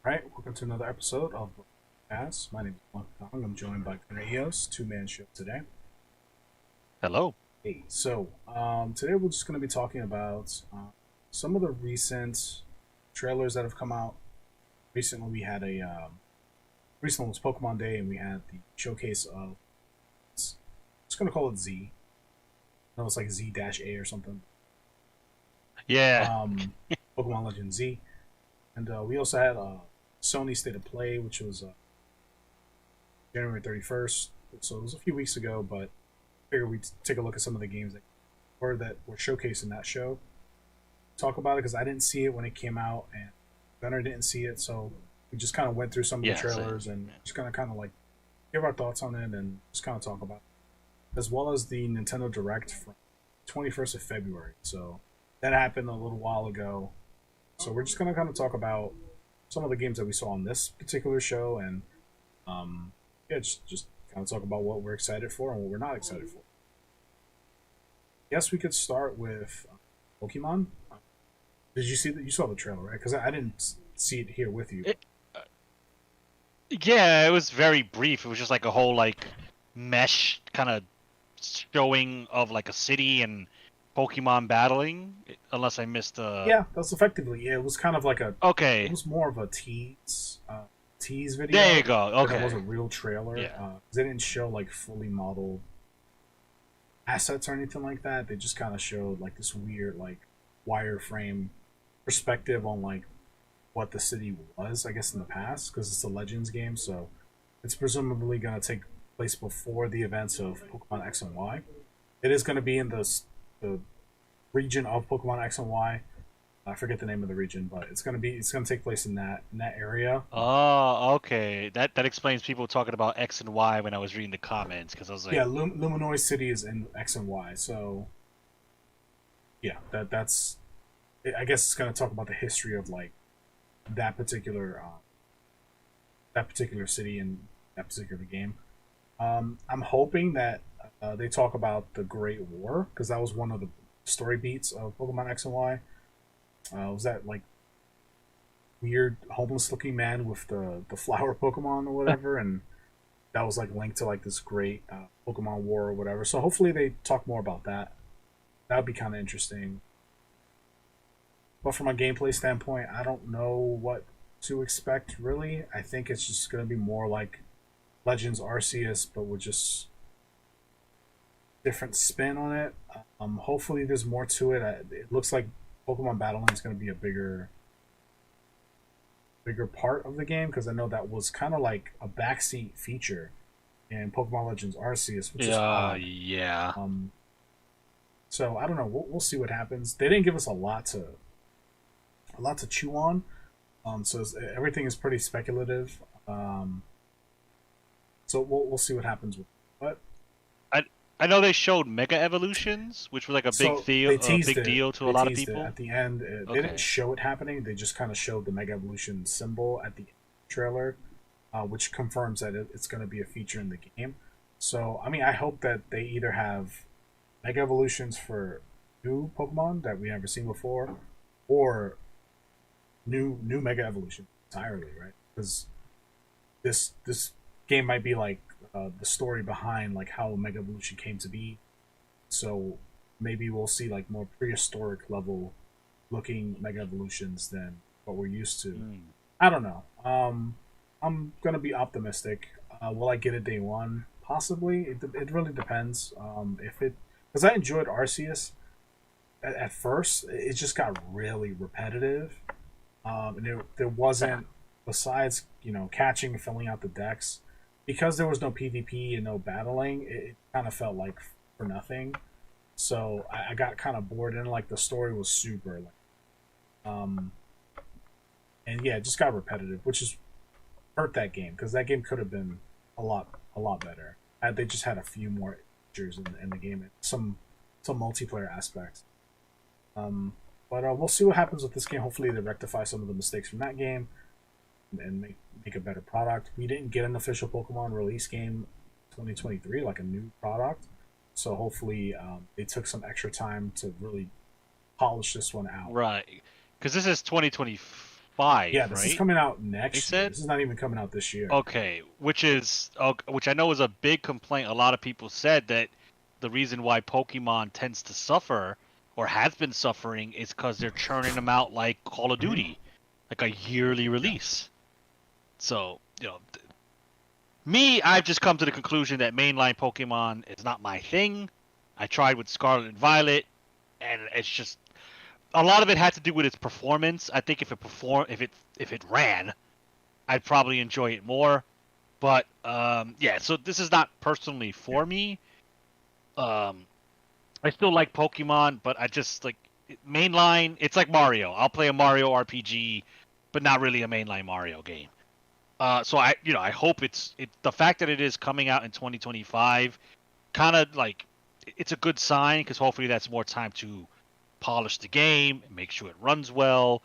All right, welcome to another episode of BlankaKast. My name is BlankaKong. I'm joined by Eos, two-man show today. Hello. Hey, today we're just going to be talking about some of the recent trailers that have come out. Recently, we had recently was Pokemon Day, and we had the showcase of. Just going to call it Z. No, it's like Z-A or something. Yeah. Um, Pokemon Legend Z, and we also had Sony State of Play, which was January 31st. So it was a few weeks ago, but I figured we'd take a look at some of the games that were showcased in that show. Talk about it because I didn't see it when it came out, and Gunnar didn't see it, so we just kind of went through some of the Yeah. Same. trailers and just kind of like give our thoughts on it and just kind of talk about it, as well as the Nintendo Direct from 21st of February. So that happened a little while ago. So we're just gonna kind of talk about some of the games that we saw on this particular show, and yeah, just kind of talk about what we're excited for and what we're not excited for. Guess we could start with Pokemon. Did you see that? You saw the trailer, right? Because I didn't see it here with you. It, yeah, it was very brief. It was just like a whole mesh kind of showing of like a city and Pokemon battling. Unless I missed Yeah, that's effectively. Yeah, it was kind of like it Okay. was more of a tease There you video go. because it was a Okay. real trailer. Yeah. They didn't show like fully modeled assets or anything like that. They just kind of showed like this weird like wireframe perspective on like what the city was, I guess, in the past because it's a Legends game, so it's presumably going to take place before the events of Pokemon X and Y. It is going to be in the region of Pokemon X and Y. I forget the name of the region, but it's gonna take place in that area. Oh, okay. That explains people talking about X and Y when I was reading the comments because I was like, Yeah, Luminois City is in X and Y, so yeah, that's. I guess it's gonna talk about the history of like that particular that particular city and that particular game. I'm hoping that they talk about the Great War because that was one of the story beats of Pokemon X and Y. Was that like weird homeless looking man with the flower Pokemon or whatever, and that was like linked to like this great Pokemon War or whatever. So hopefully they talk more about that. That would be kind of interesting. But from a gameplay standpoint, I don't know what to expect really. I think it's just going to be more like Legends Arceus, but with just different spin on it. Hopefully there's more to it. It looks like Pokemon battling is going to be a bigger part of the game because I know that was kind of like a backseat feature in Pokemon Legends Arceus, which is yeah, odd. yeah. Um, so I don't know. We'll see what happens. They didn't give us a lot to chew on. Everything is pretty speculative. So we'll see what happens with. But I I know they showed Mega Evolutions, which was like so they a teased big it. deal to a They lot of teased it people. at the end. They didn't Okay. show it happening. They just kind of showed the Mega Evolution symbol at the trailer, which confirms that it's going to be a feature in the game. So I mean, I hope that they either have Mega Evolutions for new Pokemon that we never seen before, or new Mega Evolution entirely, right? Because this game might be like the story behind like how Mega Evolution came to be. So maybe we'll see like more prehistoric level looking Mega Evolutions than what we're used to. Hmm. I don't know. I'm gonna be optimistic. Will I get it day one? Possibly. It really depends. If it because I enjoyed Arceus at first, it just got really repetitive. And there wasn't besides catching and filling out the decks because there was no PvP and no battling. It kind of felt like for nothing. So I got kind of bored and like the story was super um and yeah, it just got repetitive, which is hurt that game because that game could have been a lot better had they just had a few more features in the game and some multiplayer aspects. Um, but we'll see what happens with this game. Hopefully, they rectify some of the mistakes from that game and make a better product. We didn't get an official Pokemon release game 2023, like a new product. So hopefully, they took some extra time to really polish this one out. Right. Because this is 2025, Yeah, 2025, this is right? coming out They next year. said. This is not even coming out this year. Okay, which I know is a big complaint. A lot of people said that the reason why Pokemon tends to suffer or has been suffering is because they're churning them out like Call of Mhm. Duty, like a yearly Yeah. release. So, me, I've just come to the conclusion that mainline Pokemon is not my thing. I tried with Scarlet and Violet, and it's just a lot of it had to do with its performance. I think if it ran, I'd probably enjoy it more. But yeah, so this is not personally Yeah. for me. Um, I still like Pokemon, but I just like mainline. It's like Mario. I'll play a Mario RPG, but not really a mainline Mario game. So I hope the fact that it is coming out in 2025, kind of like it's a good sign because hopefully that's more time to polish the game and make sure it runs well.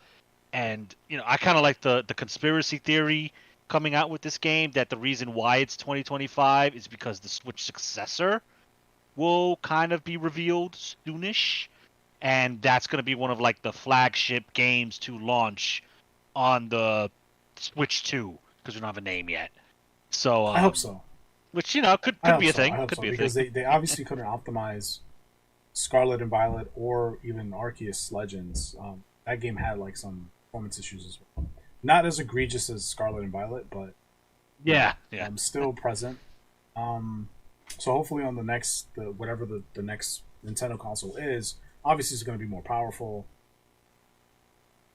And I kind of like the conspiracy theory coming out with this game that the reason why it's 2025 is because the Switch successor will kind of be revealed soonish, and that's going to be one of like the flagship games to launch on the Switch 2 because we don't have a name yet. So, I hope so. which I could hope be a so. I thing. hope Could so be a thing. because they obviously couldn't optimize Scarlet and Violet or even Arceus Legends. That game had like some performance issues as well. Not as egregious as Scarlet and Violet, but Yeah, yeah, still present. Um, so hopefully on the next, whatever the next Nintendo console is, obviously it's going to be more powerful.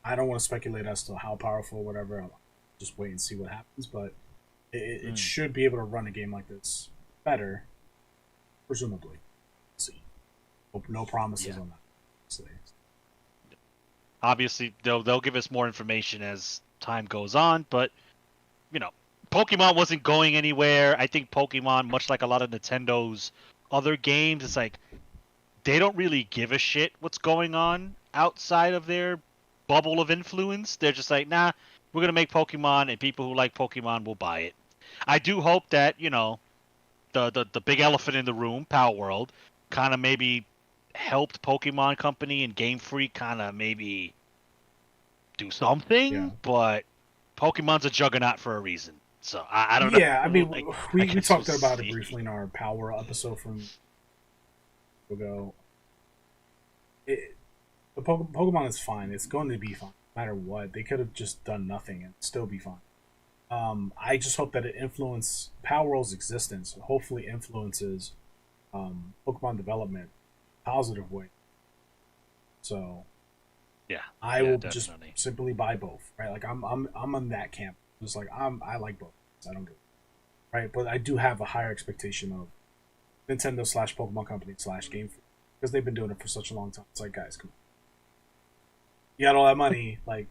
I don't want to speculate as to how powerful, or whatever. I'll just wait and see what happens, but it mm, should be able to run a game like this better, presumably. Let's see, no promises yeah. on that. Obviously. Obviously, they'll give us more information as time goes on, but you know, Pokemon wasn't going anywhere. I think Pokemon, much like a lot of Nintendo's other games, it's like they don't really give a shit what's going on outside of their bubble of influence. They're just like, nah, we're gonna make Pokemon, and people who like Pokemon will buy it. I do hope that the big elephant in the room, Power World, kind of maybe helped Pokemon Company and Game Freak kind of maybe do Yeah. something, but Pokemon's a juggernaut for a reason. So I don't Yeah, I know. mean, Like, I we guess we'll talked about it see. briefly in our Power episode from ago. Pokemon is fine. It's going to be fine, no matter what. They could have just done nothing and still be fine. I just hope that it influences Power World's existence. Hopefully, influences Pokemon development positive way. So Yeah, I yeah, will just definitely. simply buy both. Right, like I'm on that camp. Just like I like both. I don't get right, but I do have a higher expectation of Nintendo slash Pokemon Company slash Game Freak because they've been doing it for such a long time. It's like, guys, come on. You got all that money, like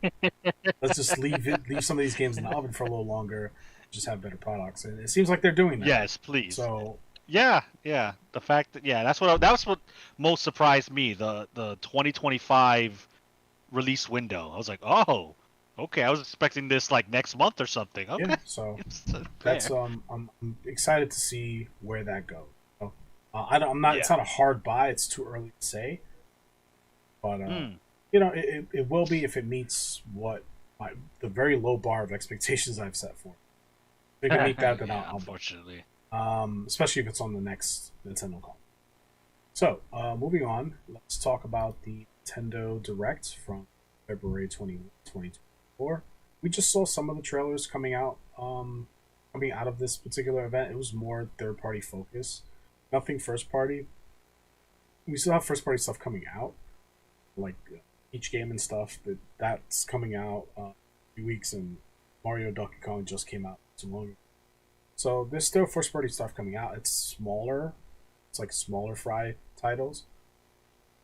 let's just leave some of these games in the oven for a little longer, just have better products, and it seems like they're doing that. Yes, please. So Yeah, yeah. The fact that that's what most surprised me. The 2025 release window. I was like, oh, okay. I was expecting this like next month or something. yeah, Okay, so it's that's fair. I'm excited to see where that goes. So, I'm not. It's Yeah. not a hard buy. It's too early to say, but Hmm. it will be if it meets what the very low bar of expectations I've set for. If they can meet that, then Yeah. I'll buy. Unfortunately. Especially if it's on the next Nintendo console. So, moving on, let's talk about the Nintendo Direct from February 2024. We just saw some of the trailers coming out of this particular event. It was more third party focus, nothing first party. We still have first party stuff coming out, like each game and stuff, but that's coming out few weeks, and Mario Donkey Kong just came out too long ago. So there's still first party stuff coming out. It's smaller. It's like smaller fry titles.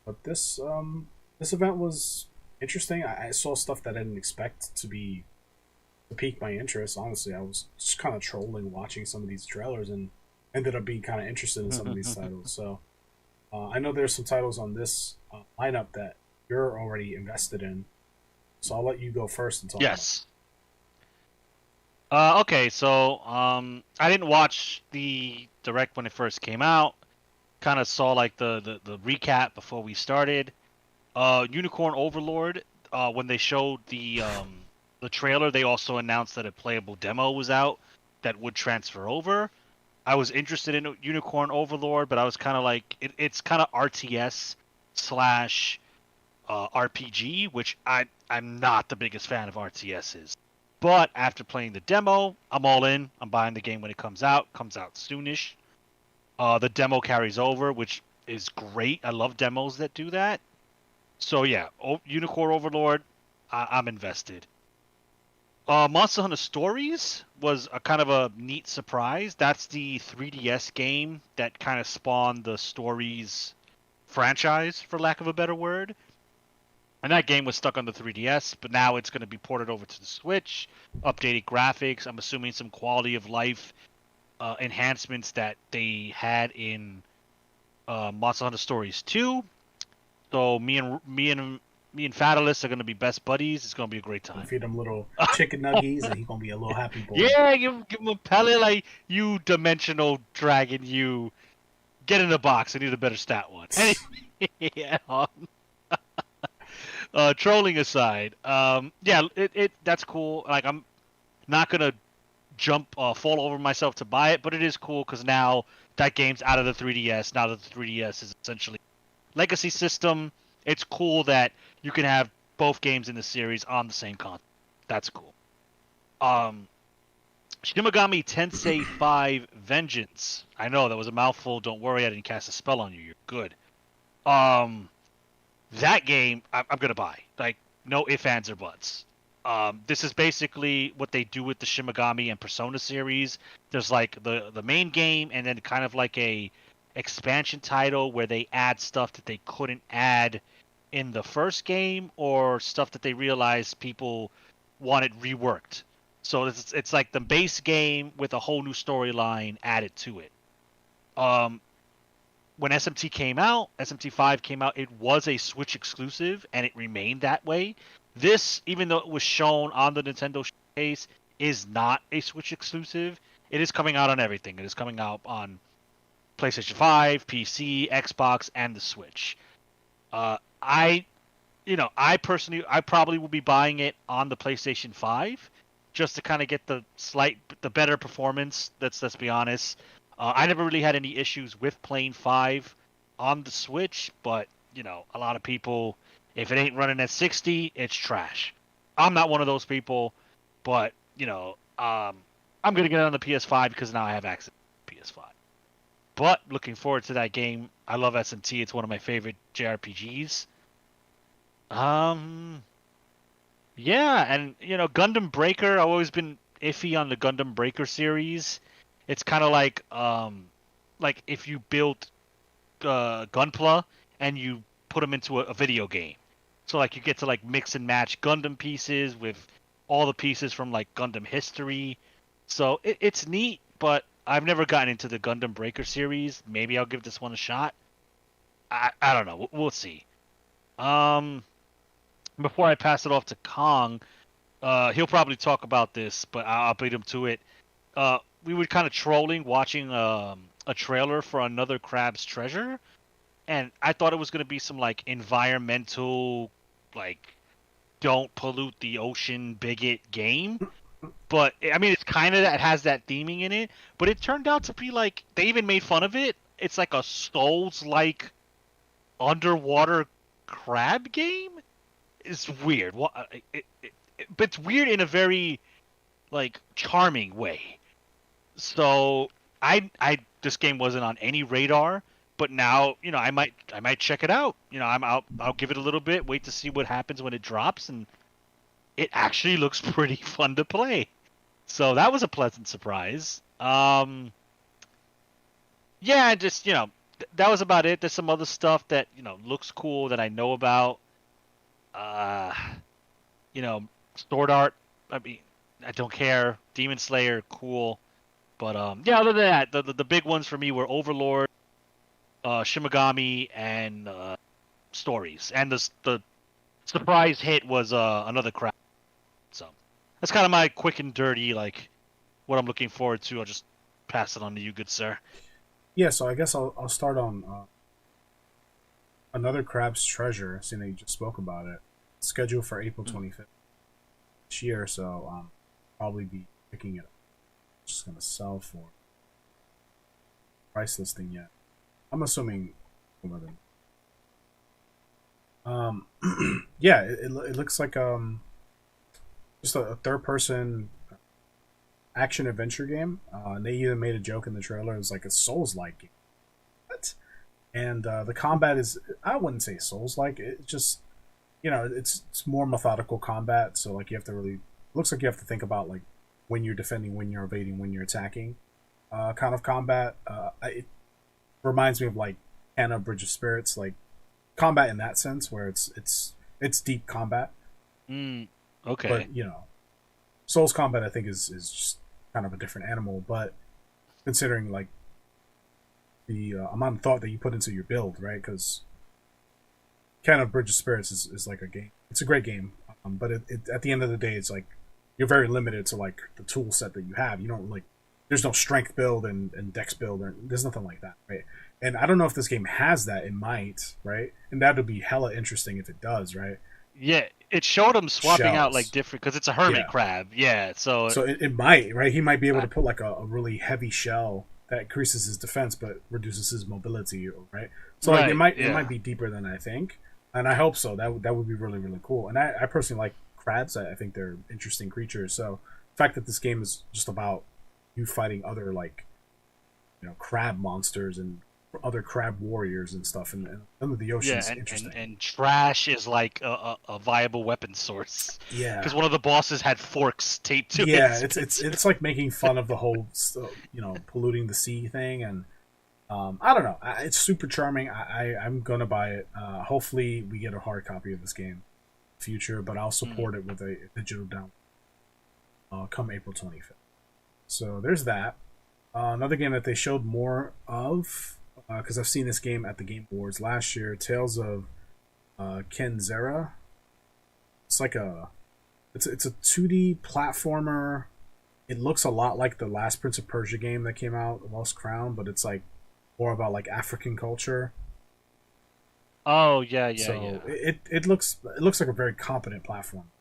But this event was interesting. I saw stuff that I didn't expect to pique my interest. Honestly, I was just kind of trolling watching some of these trailers and ended up being kind of interested in some of these titles. So I know there's some titles on this lineup that you're already invested in. So I'll let you go first and talk about Yes. Okay, so I didn't watch the direct when it first came out. Kind of saw like the recap before we started. Unicorn Overlord. When they showed the the trailer, they also announced that a playable demo was out that would transfer over. I was interested in Unicorn Overlord, but I was kind of like, it's kind of RTS slash RPG, which I'm not the biggest fan of RTSs. But after playing the demo, I'm all in. I'm buying the game when it comes out. Comes out soonish. The demo carries over, which is great. I love demos that do that. So yeah, Unicorn Overlord, I'm invested. Monster Hunter Stories was a kind of a neat surprise. That's the 3DS game that kind of spawned the Stories franchise, for lack of a better word. And that game was stuck on the 3DS, but now it's going to be ported over to the Switch, updated graphics. I'm assuming some quality of life enhancements that they had in Monster Hunter Stories 2. So me and Fatalis are going to be best buddies. It's going to be a great time. Feed him little chicken nuggies, and he's gonna be a little happy boy. Yeah, give him a pellet like you dimensional dragon. You get in the box. I need a better stat one. Yeah. Trolling aside, yeah, that's cool. Like I'm not gonna fall over myself to buy it, but it is cool because now that game's out of the 3DS. Now that the 3DS is essentially legacy system, it's cool that you can have both games in the series on the same console. That's cool. Shin Megami Tensei 5 Vengeance. I know that was a mouthful. Don't worry, I didn't cast a spell on you. You're good. That game I'm gonna buy. Like no ifs, ands, or buts. This is basically what they do with the Shin Megami and Persona series. There's like the main game, and then kind of like a expansion title where they add stuff that they couldn't add in the first game, or stuff that they realized people wanted reworked. So it's like the base game with a whole new storyline added to it. When SMT5 came out, it was a Switch exclusive, and it remained that way. This, even though it was shown on the Nintendo showcase, is not a Switch exclusive. It is coming out on everything. It is coming out on PlayStation 5, PC, Xbox, and the Switch. I probably will be buying it on the PlayStation 5 just to kind of get the better performance. Let's be honest. I never really had any issues with playing 5 on the Switch, but a lot of people, if it ain't running at 60, it's trash. I'm not one of those people, but I'm gonna get it on the PS5 because now I have access to PS5. But looking forward to that game. I love SMT. It's one of my favorite JRPGs. Yeah, and Gundam Breaker. I've always been iffy on the Gundam Breaker series. It's kind of like if you built Gunpla and you put them into a video game. So like you get to like mix and match Gundam pieces with all the pieces from like Gundam history. So it's neat, but I've never gotten into the Gundam Breaker series. Maybe I'll give this one a shot. I don't know. We'll see. Before I pass it off to Kong, he'll probably talk about this, but I'll beat him to it. We were kind of trolling watching a trailer for another Crab's Treasure, and I thought it was going to be some like environmental, like don't pollute the ocean bigot game. But I mean, it's kind of that has that theming in it, but it turned out to be like they even made fun of it. It's like a Souls-like underwater crab game. It's weird. But it's weird in a very like charming way. So this game wasn't on any radar, but now I might check it out. I'll give it a little bit, wait to see what happens when it drops, and it actually looks pretty fun to play. So that was a pleasant surprise. Yeah, just that was about it. There's some other stuff that looks cool that I know about. Sword Art. I mean, I don't care. Demon Slayer, cool. But yeah, other than that, the big ones for me were Overlord, Shin Megami, and Stories. And the surprise hit was another crap. So that's kind of my quick and dirty, like what I'm looking forward to. I'll just pass it on to you, good sir. Yeah, so I guess I'll start on another Crab's Treasure, seeing that you just spoke about it. Scheduled for April 25th. this year, so probably be picking it up. Just gonna sell for price listing yet. I'm assuming more than. Yeah, it looks like just a third person action adventure game. And they even made a joke in the trailer. It was like a Souls like game. What? And the combat is, I wouldn't say Souls like. It's just, it's more methodical combat. So like you have to really, looks like you have to think about like when you're defending, when you're evading, when you're attacking, kind of combat. It reminds me of like Anna Bridge of Spirits, like combat in that sense, where it's deep combat. Okay. But Souls combat I think is just kind of a different animal. But considering like the amount of thought that you put into your build, right? Because kind of Bridge of Spirits is like a game. It's a great game, but at the end of the day, it's like you're very limited to like the tool set that you have. You don't like there's no strength build and dex build, or there's nothing like that, right? And I don't know if this game has that. It might, right? And that would be hella interesting if it does, right? Yeah, it showed him swapping out Shells. like different because it's a hermit crab. Yeah, so it might, right? He might be able to put like a really heavy shell that increases his defense but reduces his mobility, right? So like it might be deeper than I think, and I hope so. That would be really really cool. And I personally like crabs. I think they're interesting creatures. So the fact that this game is just about you fighting other like crab monsters and other crab warriors and stuff and under the ocean is interesting. And trash is like a viable weapon source. Yeah, because one of the bosses had forks taped to it. Yeah, it's like making fun of the whole polluting the sea thing, and I don't know. It's super charming. I'm gonna buy it. Hopefully, we get a hard copy of this game in the future, but I'll support it with a digital download come April 25th. So there's that. Another game that they showed more of, because I've seen this game at the Game Awards last year, Tales of Kenzera. It's like it's a 2D platformer. It looks a lot like the last Prince of Persia game that came out, Lost Crown, but it's like more about like African culture. Oh yeah. It looks like a very competent platform.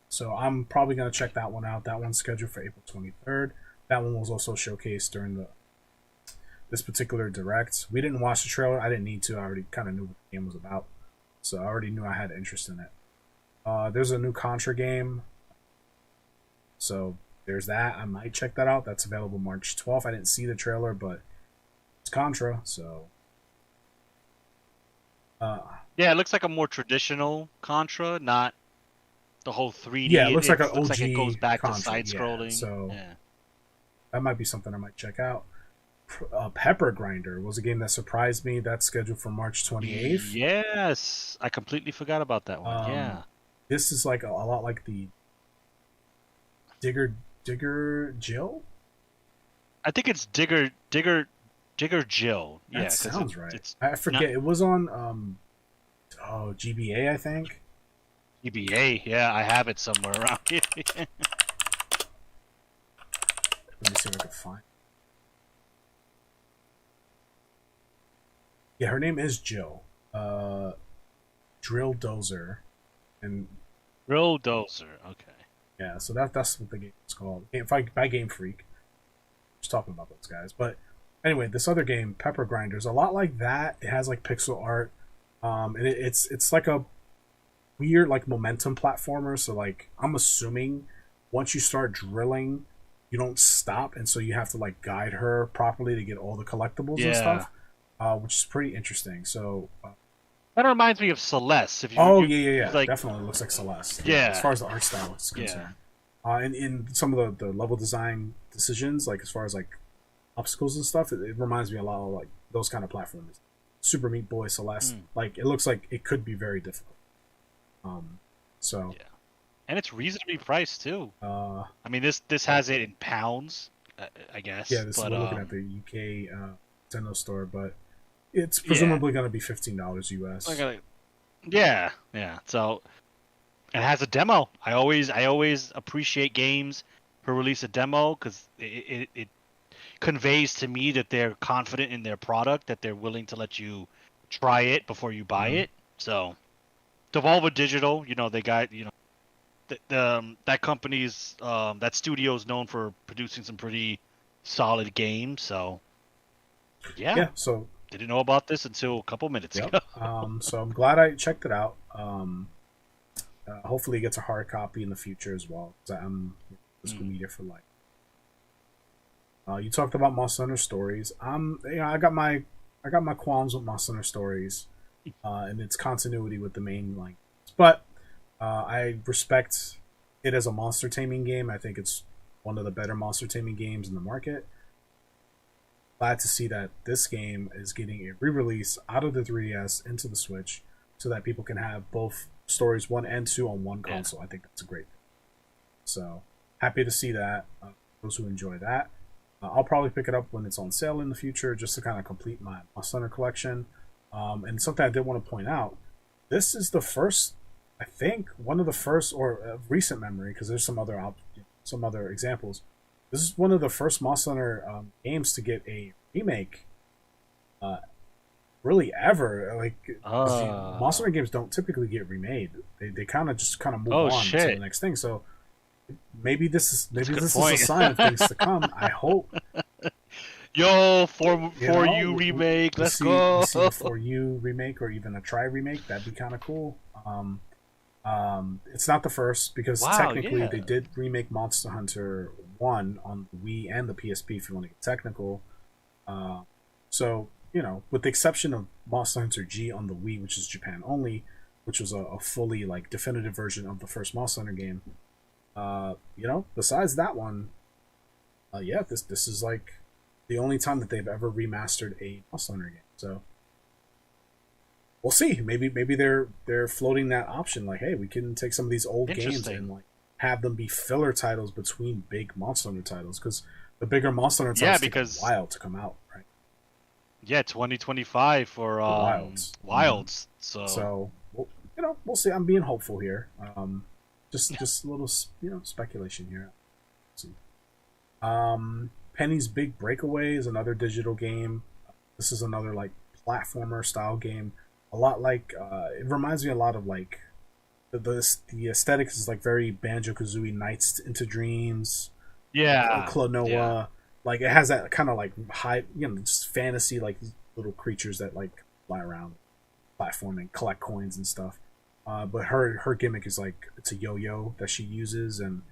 So I'm probably gonna check that one out. That one's scheduled for April 23rd. That one was also showcased during this particular direct. We didn't watch the trailer. I didn't need to. I already kind of knew what the game was about, so I already knew I had interest in it. There's a new Contra game, so there's that. I might check that out. That's available March 12th. I didn't see the trailer, but it's Contra, so. Yeah, it looks like a more traditional Contra, not the whole 3D. Yeah, it looks like an OG looks like it goes back Contra, to side-scrolling. So that might be something I might check out. Pepper Grinder was a game that surprised me. That's scheduled for March 28th. Yes, I completely forgot about that one. Yeah. This is like a lot like the Digger Jill? I think it's Digger Jill. That Yeah, sounds right. I forget. It was on GBA, I think. GBA, yeah, I have it somewhere around here. Let me see if I can find. Yeah, her name is Jill. Drill Dozer. And Drill Dozer, okay. Yeah, so that's what the game is called. By Game Freak. Just talking about those guys. But anyway, this other game, Pepper Grinder, is a lot like that. It has like pixel art. And it's like a weird like momentum platformer. So like I'm assuming once you start drilling, you don't stop, and so you have to like guide her properly to get all the collectibles and stuff, which is pretty interesting. So that reminds me of Celeste. Yeah. Like, definitely looks like Celeste. Yeah, as far as the art style is concerned. And in some of the level design decisions, like as far as like obstacles and stuff, it reminds me a lot of like those kind of platforms. Super Meat Boy, Celeste. Like it looks like it could be very difficult. And it's reasonably priced too. I mean, this has it in pounds, I guess. Yeah, we're looking at the UK Nintendo store, but it's presumably going to be $15 US. Yeah. So it has a demo. I always appreciate games who release a demo because it conveys to me that they're confident in their product, that they're willing to let you try it before you buy it. So Devolver Digital, they got that company's that studio is known for producing some pretty solid games. So yeah, Yeah, so didn't know about this until a couple minutes yep. ago. So I'm glad I checked it out. Hopefully, it gets a hard copy in the future as well. 'Cause I'm physical media for life. You talked about Monster Hunter Stories. I got my qualms with Monster Hunter Stories, and its continuity with the main line. But I respect it as a monster taming game. I think it's one of the better monster taming games in the market. Glad to see that this game is getting a re-release out of the 3DS into the Switch, so that people can have both Stories 1 and 2 on one console. I think that's a great thing. So happy to see that. Those who enjoy that. I'll probably pick it up when it's on sale in the future, just to kind of complete my Monster Hunter collection. And something I did want to point out: this is the first, I think, one of the first, or recent memory, because there's some other examples. This is one of the first Monster Hunter games to get a remake, really ever. Like, Monster Hunter games don't typically get remade; they kind of just move on to the next thing. So maybe this is a sign of things to come. I hope. Yo, for you remake, let's go. We see a for you remake, or even a try remake. That'd be kind of cool. It's not the first, because technically they did remake Monster Hunter 1 on the Wii and the PSP, if you want to get technical. So, with the exception of Monster Hunter G on the Wii, which is Japan only, which was a fully definitive version of the first Monster Hunter game. Besides that one, this is the only time that they've ever remastered a Monster Hunter game. So we'll see. Maybe they're floating that option. Like, hey, we can take some of these old games and have them be filler titles between big Monster Hunter titles, because the bigger Monster Hunter titles take a while to come out, right? Yeah, 2025 for Wilds. So we'll see. I'm being hopeful here. Just a little speculation here. Let's see. Penny's Big Breakaway is another digital game. This is another platformer style game. A lot it reminds me a lot of the aesthetics is very Banjo-Kazooie, Nights into Dreams. Klonoa. Yeah. It has that kind of high, just fantasy, little creatures that fly around, platforming, collect coins and stuff. But her gimmick is it's a yo-yo that she uses, and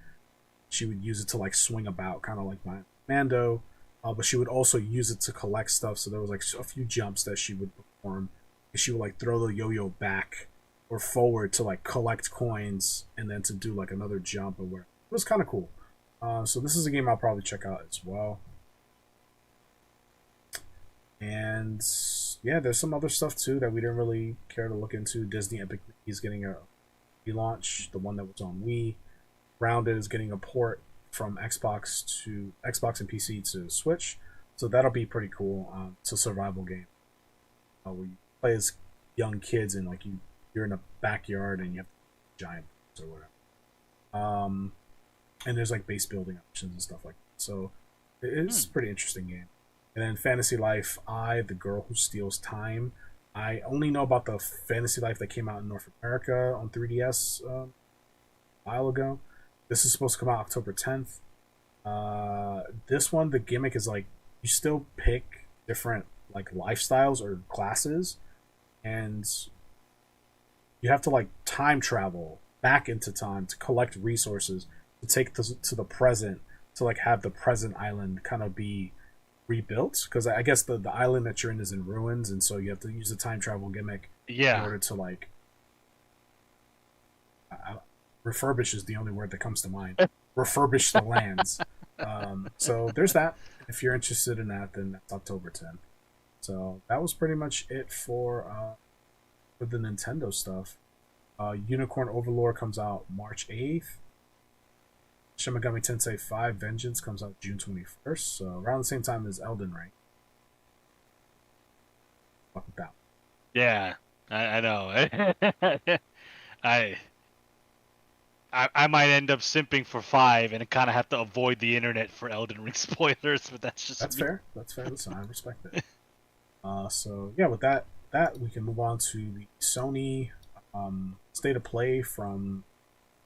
she would use it to swing about, kind of like my Mando. But she would also use it to collect stuff. So there was a few jumps that she would perform. She would throw the yo-yo back or forward to collect coins, and then to do another jump or whatever. It was kind of cool. So this is a game I'll probably check out as well. And yeah, there's some other stuff too that we didn't really care to look into. Disney Epic is getting a relaunch. The one that was on Wii. Grounded is getting a port from Xbox and PC to Switch. So that'll be pretty cool. It's a survival game where you play as young kids, and you're in a backyard and you have giant or whatever. And there's base building options and stuff like that. So it's a pretty interesting game. And then Fantasy Life, the Girl Who Steals Time. I only know about the Fantasy Life that came out in North America on 3DS a while ago. This is supposed to come out October 10th. This one, the gimmick is you still pick different lifestyles or classes, and you have to time travel back into time to collect resources to take to the present, to have the present island kind of be rebuilt, because I guess the island that you're in is in ruins, and so you have to use the time travel gimmick in order to refurbish is the only word that comes to mind. Refurbish the lands. So there's that. If you're interested in that, then that's October 10th. So that was pretty much it for the Nintendo stuff. Unicorn Overlord comes out March 8th. Shin Megami Tensei 5 Vengeance comes out June 21st, so around the same time as Elden Ring. Fuck with that. Yeah, I know. I might end up simping for 5 and kind of have to avoid the internet for Elden Ring spoilers, but that's fair. That's fair. Listen, I respect it. So yeah, with that we can move on to the Sony State of Play from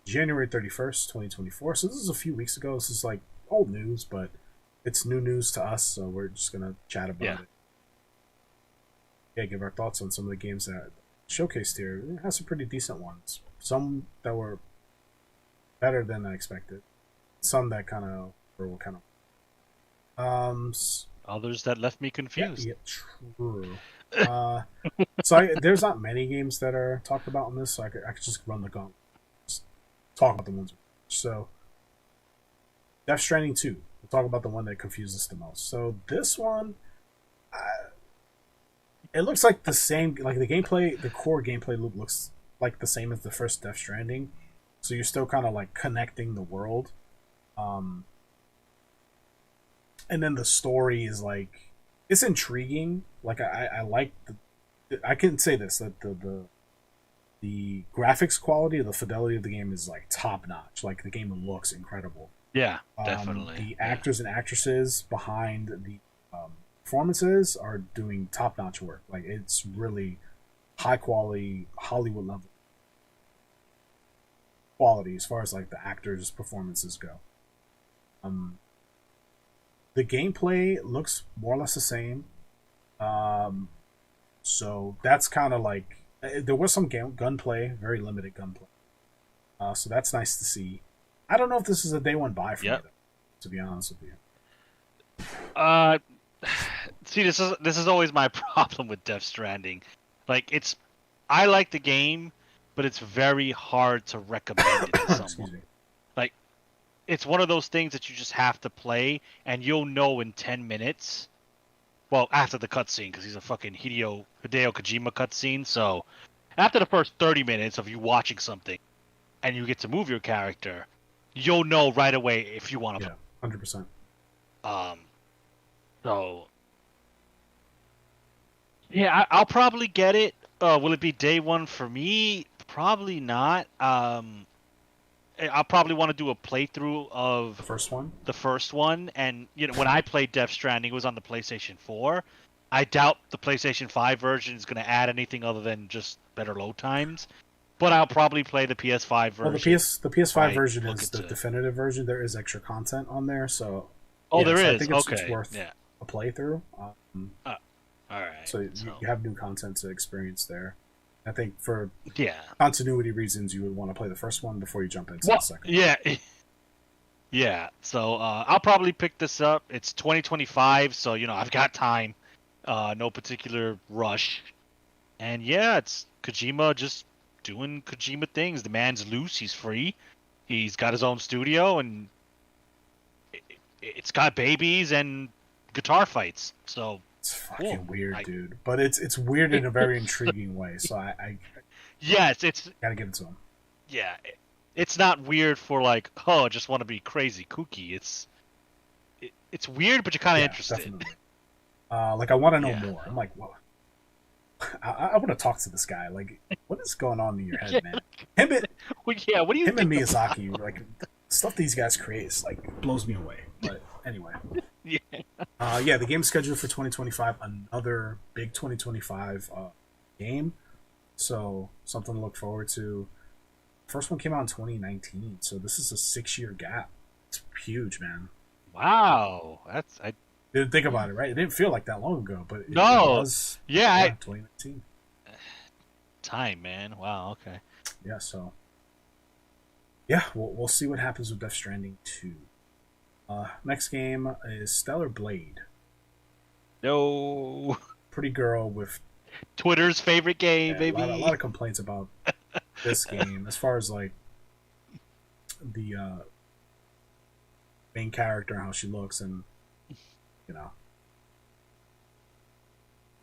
January 31st, 2024. So this is a few weeks ago. This is like old news, but it's new news to us, so we're just gonna chat Yeah. about it. Yeah, give our thoughts on some of the games that showcased here. It has some pretty decent ones. Some that were better than I expected. Some that kind of were kind of Others that left me yeah, confused. yeah, true. Uh, there's not many games that are talked about in this, so I could just run the gauntlet, just talk about the ones. So, Death Stranding 2. We'll talk about the one that confused us the most. So this one, it looks like the same. Like the gameplay, the core gameplay loop looks like the same as the first Death Stranding. So you're still kind of like connecting the world, um, and then the story is like it's intriguing. Like I like the. I can say this that the graphics quality, the fidelity of the game is like top notch. Like the game looks incredible. Yeah, definitely. The Yeah. actors and actresses behind the performances are doing top notch work. Like it's really high quality Hollywood level quality as far as like the actors' performances go. Um, the gameplay looks more or less the same. Um, so that's kind of like there was some gunplay, very limited gunplay. So that's nice to see. I don't know if this is a day one buy for me, Yep. though, to be honest with you. Uh, see, this is always my problem with Death Stranding. Like, I like the game, but it's very hard to recommend it to Excuse someone. me. Like, it's one of those things that you just have to play, and you'll know in 10 minutes. Well, after the cutscene, because he's a fucking Hideo Kojima cutscene. So, after the first 30 minutes of you watching something, and you get to move your character, you'll know right away if you want to. Yeah, 100%. So yeah, I'll probably get it. Will it be day one for me? Probably not. I'll probably want to do a playthrough The of first one. the first one, and when I played Death Stranding, it was on the PlayStation 4. I doubt the PlayStation 5 version is going to add anything other than just better load times. But I'll probably play the PS5 Well, version. the PS5 I version look is the into. definitive version. There is extra content on there, so Oh, yeah. there So I is. think it's Okay. worth Yeah. a playthrough. All right. So you have new content to experience there. I think for Yeah. continuity reasons, you would want to play the first one before you jump into the Well, second. yeah. Yeah, so I'll probably pick this up. It's 2025, so I've got time. No particular rush. And yeah, it's Kojima just doing Kojima things. The man's loose. He's free. He's got his own studio, and it's got babies and guitar fights. So It's fucking cool. weird, dude. But it's weird in a very intriguing way. So I Yes, it's gotta give it to him. yeah. It's not weird for like, oh, I just want to be crazy kooky. It's weird, but you're kind of Yeah, interested. definitely. Like I want to know Yeah. more. I'm like, well, I want to talk to this guy. Like, what is going on in your head, man? Him and Well, yeah. What do you him and think? Miyazaki, like stuff these guys create is like blows me away. But anyway, Yeah. yeah, the game's scheduled for 2025. Another big 2025 game, so something to look forward to. First one came out in 2019, so this is a 6-year gap. It's huge, man. Wow. I Didn't think about it, right? It didn't feel like that long ago, but it No. was. Yeah, Yeah, 2019. time, man. Wow. Okay. Yeah, so yeah, we'll see what happens with Death Stranding 2. Next game is Stellar Blade. No. Pretty girl with Twitter's favorite game, a baby. lot of complaints about this game as far as like the main character and how she looks, and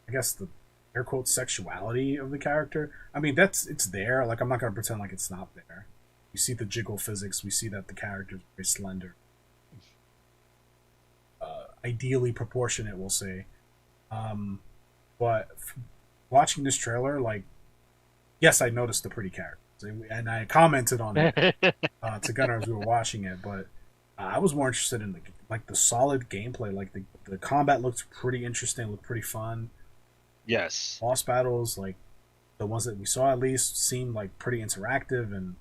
I guess the air quote sexuality of the character. I mean, it's there. Like I'm not gonna pretend like it's not there. You see the jiggle physics. We see that the character's very slender, ideally proportionate, we'll say. But watching this trailer, like, yes, I noticed the pretty characters, and I commented on it to Gunnar as we were watching it. But I was more interested in the solid gameplay. Like the combat looked pretty interesting, looked pretty fun. Yes. Boss battles, like the ones that we saw at least, seemed like pretty interactive and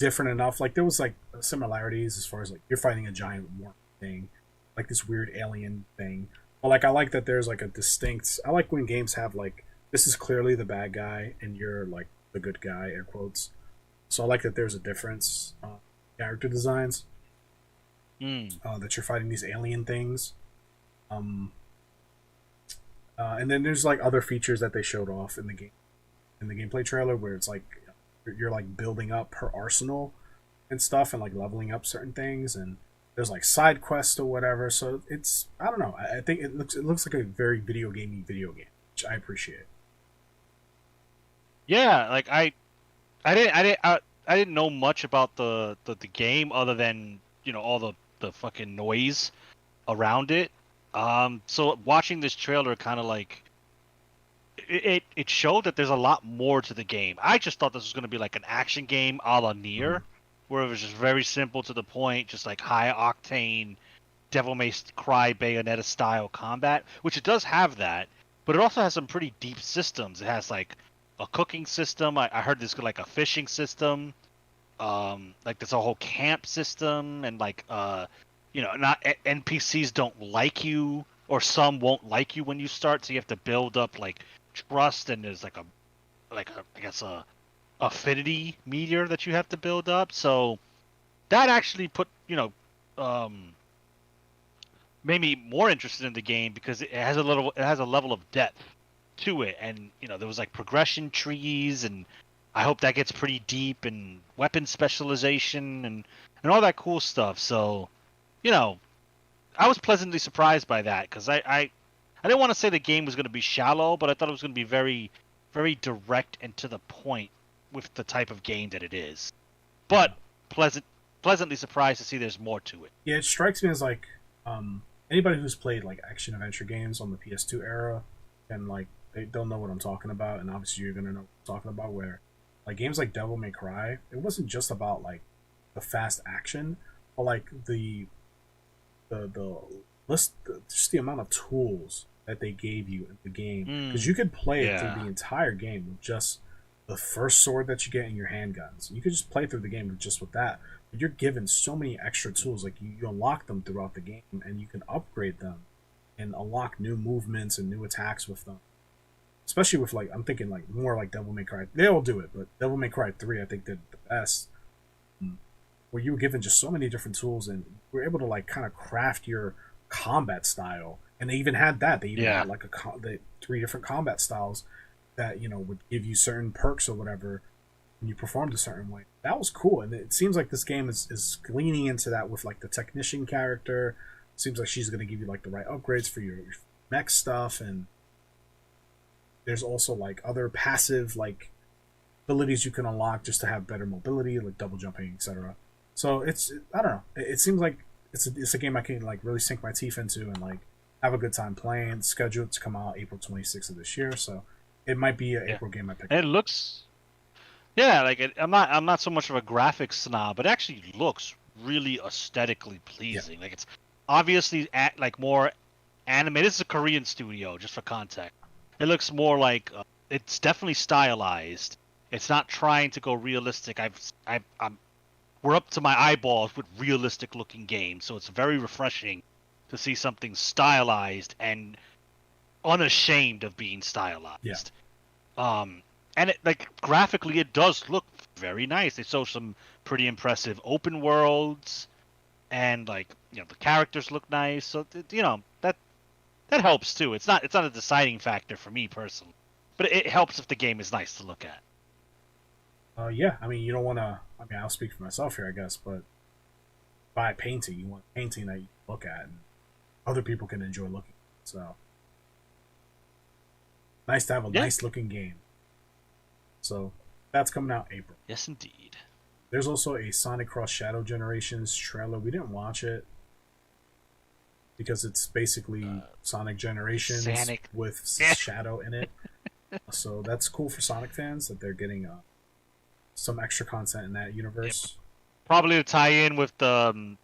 different enough. Like there was like similarities as far as like you're fighting a giant worm thing, like this weird alien thing. But like I like that there's like a distinct. I like when games have like this is clearly the bad guy and you're like the good guy, air quotes. So I like that there's a difference character designs. Mm. That you're fighting these alien things. Um, and then there's like other features that they showed off in the gameplay trailer where it's like you're like building up her arsenal and stuff and like leveling up certain things and there's like side quests or whatever. So it's I don't know. I think it looks like a very video game, which I appreciate. Yeah, like I didn't know much about the game other than all the fucking noise around it. So watching this trailer kind of like it showed that there's a lot more to the game. I just thought this was going to be like an action game a la Nier, where it was just very simple to the point, just like high octane Devil May Cry Bayonetta style combat, which it does have that, but it also has some pretty deep systems. It has like a cooking system. I heard there's like a fishing system. Like there's a whole camp system, and like not NPCs don't like you, or some won't like you when you start, so you have to build up like trust, and there's like a I guess a affinity meter that you have to build up. So that actually put um made me more interested in the game because it has a level of depth to it, and there was like progression trees, and I hope that gets pretty deep, and weapon specialization and all that cool stuff. So I was pleasantly surprised by that because I didn't want to say the game was going to be shallow, but I thought it was going to be very, very direct and to the point with the type of game that it is. But pleasantly surprised to see there's more to it. Yeah, it strikes me as like anybody who's played like action adventure games on the PS2 era and like they'll know what I'm talking about, and obviously you're gonna know what I'm talking about. Where like games like Devil May Cry, it wasn't just about like the fast action, but like the list, just the amount of tools that they gave you in the game, because you could play it through the entire game with just the first sword that you get in your handguns. You could just play through the game with that. But you're given so many extra tools, like you unlock them throughout the game, and you can upgrade them and unlock new movements and new attacks with them. Especially with like I'm thinking like more like Devil May Cry. They all do it, but Devil May Cry 3 I think did the best. Where you were given just so many different tools and you were able to like kind of craft your combat style. And they even had that. They even had like the 3 different combat styles that would give you certain perks or whatever when you performed a certain way. That was cool, and it seems like this game is leaning into that with like the technician character. It seems like she's going to give you like the right upgrades for your mech stuff, and there's also like other passive like abilities you can unlock just to have better mobility, like double jumping, etc. So I don't know. It seems like it's a game I can like really sink my teeth into and like have a good time playing. It's scheduled to come out April 26th of this year, so it might be an April game I pick. It looks, like I'm not so much of a graphics snob, but it actually looks really aesthetically pleasing. Like it's obviously like more animated. This is a Korean studio, just for context. It looks more like it's definitely stylized. It's not trying to go realistic. We're up to my eyeballs with realistic looking games, so it's very refreshing to see something stylized and unashamed of being stylized. And it like graphically it does look very nice. They show some pretty impressive open worlds, and like the characters look nice. So that helps too. It's not a deciding factor for me personally, but it helps if the game is nice to look at. Yeah, I mean, you don't want to. I mean, I'll speak for myself here, I guess, but buy a painting. You want a painting that you look at and other people can enjoy looking at. So, nice to have a nice looking game. So, that's coming out April. Yes, indeed. There's also a Sonic Cross Shadow Generations trailer. We didn't watch it because it's basically Sonic Generations with Shadow in it. So, that's cool for Sonic fans that they're getting some extra content in that universe. Probably to tie in with the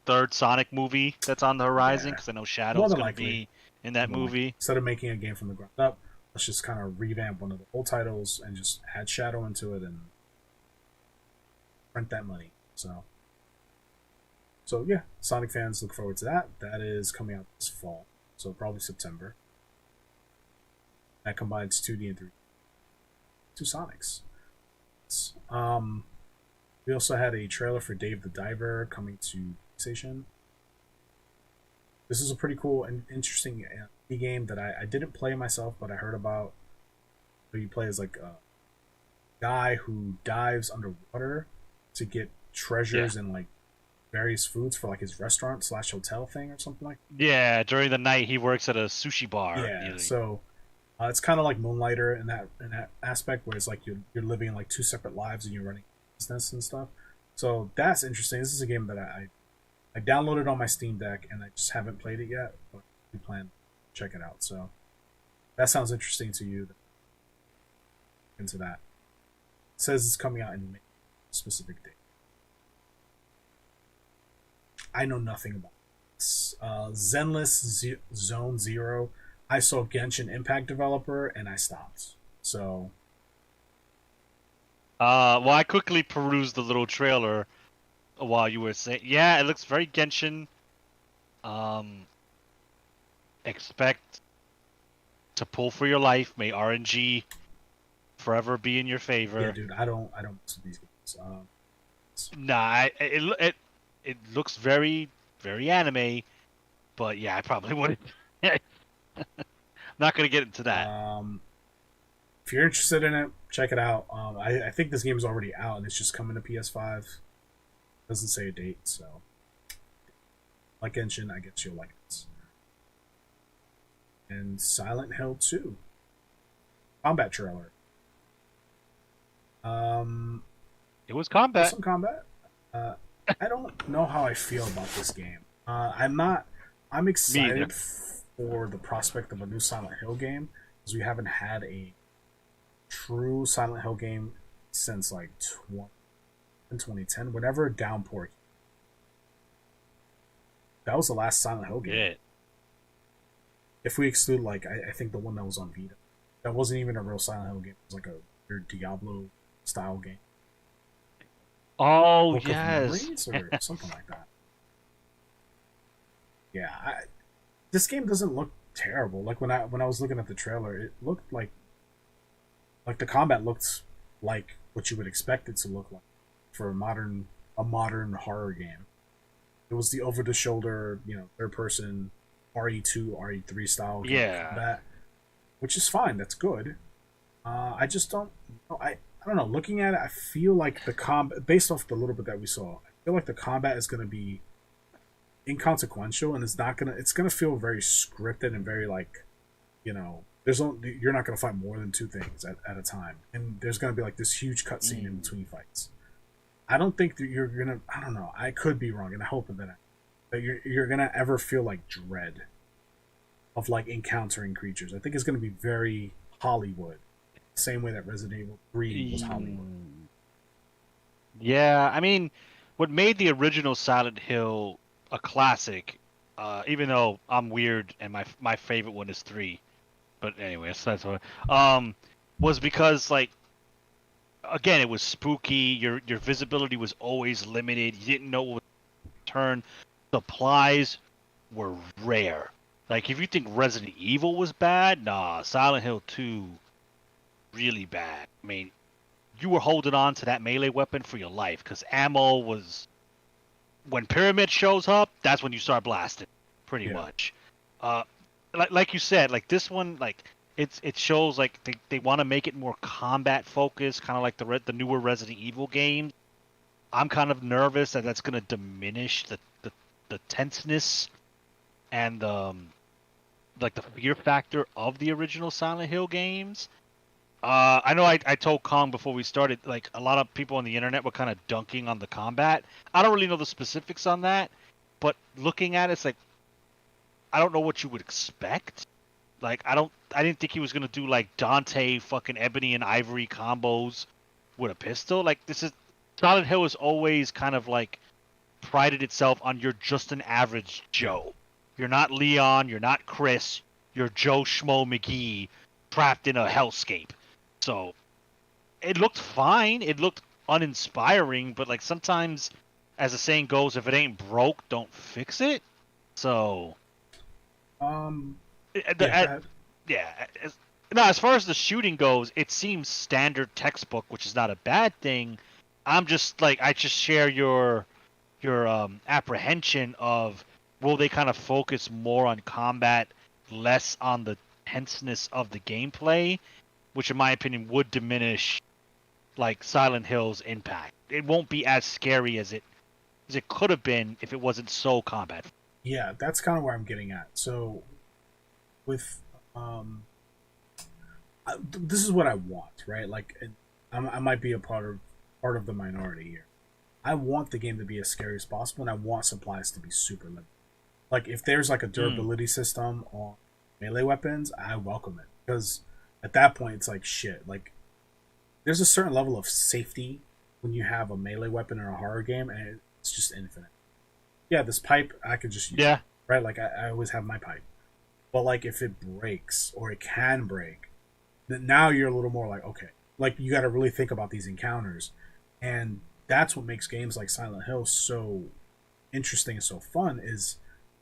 third Sonic movie that's on the horizon, because I know Shadow's going to be in that movie. Instead of making a game from the ground up, let's just kind of revamp one of the old titles and just add Shadow into it and print that money. So yeah, Sonic fans look forward to that. That is coming out this fall, so probably September. That combines 2D and 3D. Two Sonics. We also had a trailer for Dave the Diver coming to PlayStation. This is a pretty cool and interesting game that I didn't play myself, but I heard about. Where you play as like a guy who dives underwater to get treasures and like various foods for like his restaurant / hotel thing or something like that. Yeah, during the night he works at a sushi bar. Yeah, so it's kind of like Moonlighter in that aspect, where it's like you're living like two separate lives and you're running business and stuff. So that's interesting. This is a game that I downloaded on my Steam Deck and I just haven't played it yet, but we plan to check it out. So that sounds interesting to you. Into that. It says it's coming out in May, specific date. I know nothing about this. Zenless Zone Zero. I saw Genshin Impact developer and I stopped. So. Well, I quickly perused the little trailer while you were saying. Yeah, it looks very Genshin. Expect to pull for your life. May RNG forever be in your favor. Yeah, dude, I don't listen to these games. Nah, it looks very, very anime, but yeah, I probably wouldn't. Not gonna get into that. If you're interested in it, check it out. I think this game is already out and it's just coming to PS5. Doesn't say a date, so like Genshin, I guess you'll like this. And Silent Hill 2 combat trailer. It was combat. Some combat. I don't know how I feel about this game. I'm excited for the prospect of a new Silent Hill game, because we haven't had a true Silent Hill game since like 2010. Whenever Downpour. That was the last Silent Hill game. Yeah. If we exclude like I think the one that was on Vita, that wasn't even a real Silent Hill game. It was like a weird Diablo style game. Oh, Book yes. of Memories or something like that. Yeah, this game doesn't look terrible. Like when I was looking at the trailer, it looked like the combat looked like what you would expect it to look like for a modern horror game. It was the over the shoulder, third person RE2, RE3 style combat, which is fine. That's good. I just don't. I don't know. Looking at it, I feel like the combat, based off the little bit that we saw, I feel like the combat is going to be inconsequential, and it's going to feel very scripted and very like, you're not going to fight more than two things at a time, and there's going to be like this huge cutscene in between fights. I don't think that you're gonna. I don't know. I could be wrong, and I hope that you're gonna ever feel like dread of like encountering creatures. I think it's gonna be very Hollywood. Same way that Resident Evil 3 was Hollywood. Yeah, I mean, what made the original Silent Hill a classic, even though I'm weird and my favorite one is 3, but anyway, that's what. Was because like, again, it was spooky. Your visibility was always limited. You didn't know what would turn. Supplies were rare. Like if you think Resident Evil was bad, nah, Silent Hill 2. Really bad. I mean, you were holding on to that melee weapon for your life, because ammo was, when Pyramid shows up, that's when you start blasting, pretty much. Like you said, like this one, like it shows like they want to make it more combat focused, kind of like the newer Resident Evil games. I'm kind of nervous that that's going to diminish the tenseness and like the fear factor of the original Silent Hill games. I know I told Kong before we started, like a lot of people on the internet were kind of dunking on the combat. I don't really know the specifics on that, but looking at it, it's like, I don't know what you would expect. Like, I didn't think he was gonna do like Dante fucking Ebony and Ivory combos with a pistol. Like Silent Hill has always kind of like prided itself on you're just an average Joe. You're not Leon, you're not Chris, you're Joe Schmo McGee trapped in a hellscape. So it looked fine. It looked uninspiring, but like sometimes, as the saying goes, if it ain't broke, don't fix it. So, Um, yeah, go the, ahead. yeah. Now, as far as the shooting goes, it seems standard textbook, which is not a bad thing. I'm just like I just share your apprehension of will they kind of focus more on combat, less on the tenseness of the gameplay, which in my opinion would diminish like Silent Hill's impact. It won't be as scary as it could have been if it wasn't so combat. Yeah, that's kind of where I'm getting at. So with um, this is what I want, right? Like, I might be a part of the minority here. I want the game to be as scary as possible, and I want supplies to be super limited. Like, if there's like a Mm. durability system on melee weapons, I welcome it because at that point it's like shit. Like, there's a certain level of safety when you have a melee weapon in a horror game, and it's just infinite. Yeah, this pipe I could just use, Yeah, right? Like, I always have my pipe, but like if it breaks or it can break, then now you're a little more like okay, like you got to really think about these encounters, and that's what makes games like Silent Hill so interesting and so fun is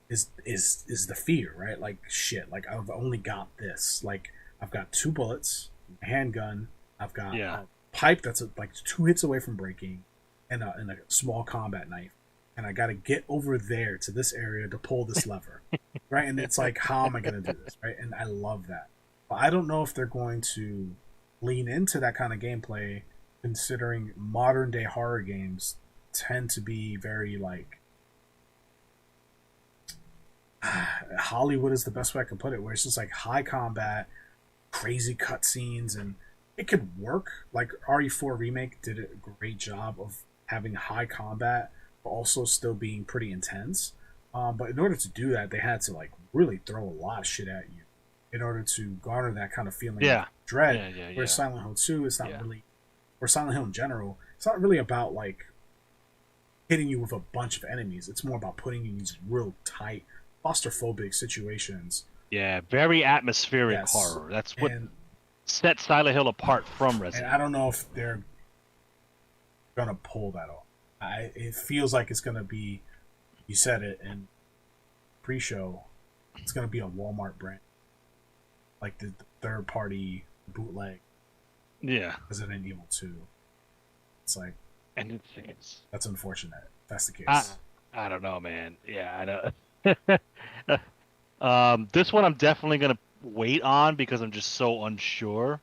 the fear, right? Like shit, like I've only got this. Like I've got two bullets, a handgun, I've got yeah. a pipe that's like two hits away from breaking, and a small combat knife, and I got to get over there to this area to pull this lever, right? And it's like, how am I going to do this, right? And I love that, but I don't know if they're going to lean into that kind of gameplay, considering modern day horror games tend to be very like Hollywood is the best way I can put it, where it's just like high combat, crazy cutscenes, and it could work. Like RE4 Remake did a great job of having high combat, but also still being pretty intense. But in order to do that, they had to like really throw a lot of shit at you in order to garner that kind of feeling of Yeah. dread. Yeah, yeah, Whereas yeah. Silent Hill 2, it's not Yeah. really, or Silent Hill in general, it's not really about like hitting you with a bunch of enemies. It's more about putting you in these real tight, claustrophobic situations. Yeah, very atmospheric Yes, horror. That's what and sets Silent Hill apart from and Resident I Evil. don't know if they're gonna pull that off. It feels like it's gonna be. You said it in pre-show. It's gonna be a Walmart brand, like the third-party bootleg Yeah. Resident Evil 2. It's like And it's that's unfortunate. If that's the I case. I don't know, man. Yeah, I know. This one I'm definitely gonna wait on because I'm just so unsure